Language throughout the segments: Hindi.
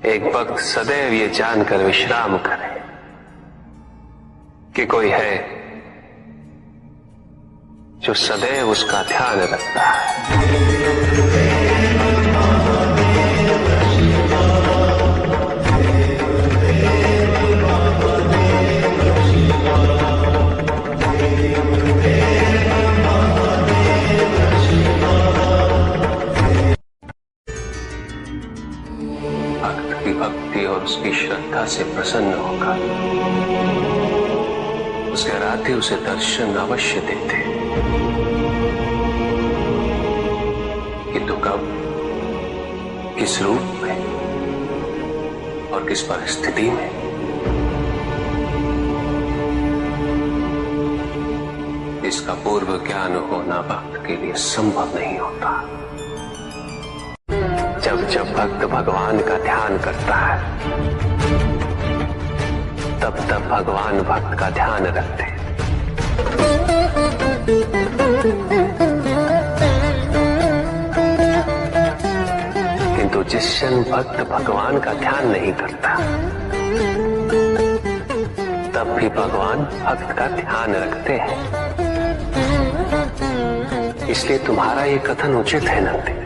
एक भक्त सदैव ये जानकर विश्राम करे कि कोई है जो सदैव उसका ध्यान रखता है। भक्त की भक्ति और उसकी श्रद्धा से प्रसन्न होगा। उसके आराध्य उसे दर्शन अवश्य देते, किंतु कब, किस रूप में और किस परिस्थिति में, इसका पूर्व ज्ञान होना भक्त के लिए संभव नहीं होता। जब जब भक्त भगवान का ध्यान करता है, तब तब भगवान भक्त का ध्यान रखते हैं। किंतु जिस क्षण भक्त भगवान का ध्यान नहीं करता, तब भी भगवान भक्त का ध्यान रखते हैं। इसलिए तुम्हारा ये कथन उचित है नंदी।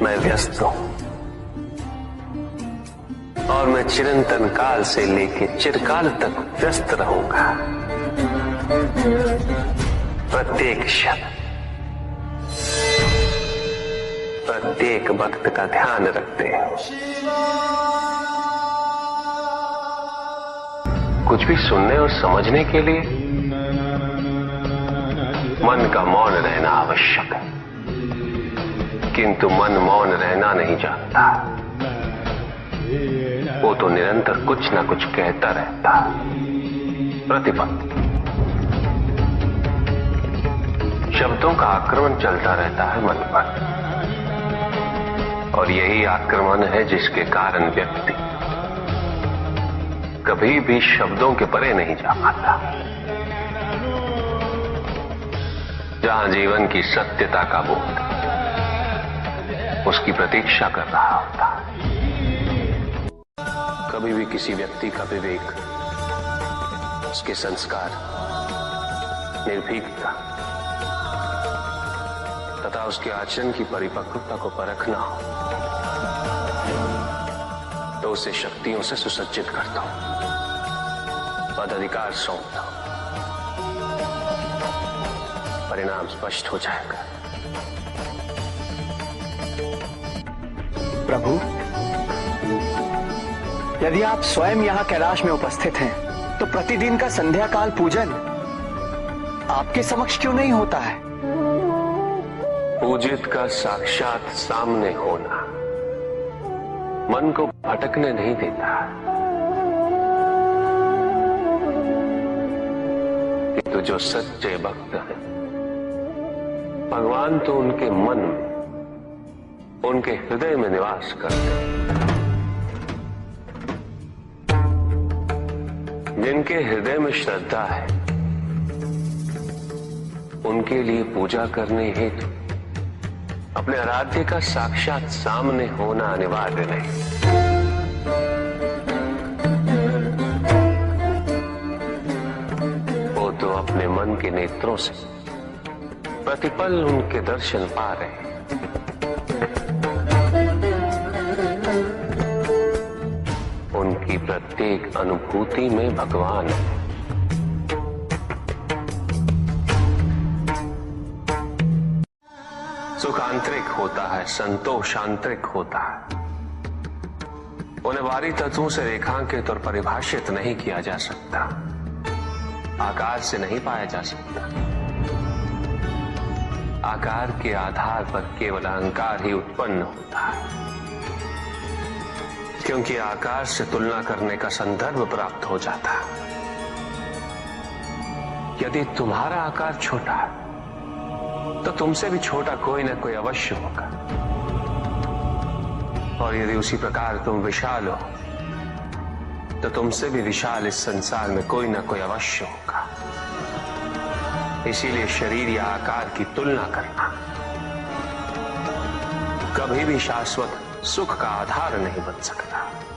मैं व्यस्त हूं और मैं चिरंतन काल से लेके चिरकाल तक व्यस्त रहूंगा। प्रत्येक क्षण प्रत्येक भक्त का ध्यान रखते हैं। कुछ भी सुनने और समझने के लिए मन का मौन रहना आवश्यक है, किंतु मन मौन रहना नहीं जानता। वो तो निरंतर कुछ ना कुछ कहता रहता, प्रतिपल शब्दों का आक्रमण चलता रहता है मन पर, और यही आक्रमण है जिसके कारण व्यक्ति कभी भी शब्दों के परे नहीं जा पाता। जहां जीवन की सत्यता का बोध उसकी प्रतीक्षा कर रहा होता। कभी भी किसी व्यक्ति का विवेक, उसके संस्कार, निर्भीकता तथा उसके आचरण की परिपक्वता को परखना हो तो उसे शक्तियों से सुसज्जित करता हूं, पदाधिकार सौंपता हूं। परिणाम स्पष्ट हो जाएगा। प्रभु, यदि आप स्वयं यहाँ कैलाश में उपस्थित हैं, तो प्रतिदिन का संध्या काल पूजन आपके समक्ष क्यों नहीं होता है? पूजित का साक्षात सामने होना मन को भटकने नहीं देता, किंतु जो सच्चे भक्त हैं, भगवान तो उनके मन में, उनके हृदय में निवास करते हैं। जिनके हृदय में श्रद्धा है, उनके लिए पूजा करने हेतु अपने आराध्य का साक्षात सामने होना अनिवार्य नहीं। वो तो अपने मन के नेत्रों से प्रतिपल उनके दर्शन पा रहे हैं। उनकी प्रत्येक अनुभूति में भगवान है। सुख आंतरिक होता है, संतोष आंतरिक होता है। उन्हें बाहरी तत्वों से रेखांकित और परिभाषित नहीं किया जा सकता, आकार से नहीं पाया जा सकता। आकार के आधार पर केवल अहंकार ही उत्पन्न होता है, क्योंकि आकार से तुलना करने का संदर्भ प्राप्त हो जाता है। यदि तुम्हारा आकार छोटा है, तो तुमसे भी छोटा कोई ना कोई अवश्य होगा, और यदि उसी प्रकार तुम विशाल हो, तो तुमसे भी विशाल इस संसार में कोई ना कोई अवश्य होगा। इसीलिए शरीर या आकार की तुलना करना कभी भी शाश्वत सुख का आधार नहीं बन सकता।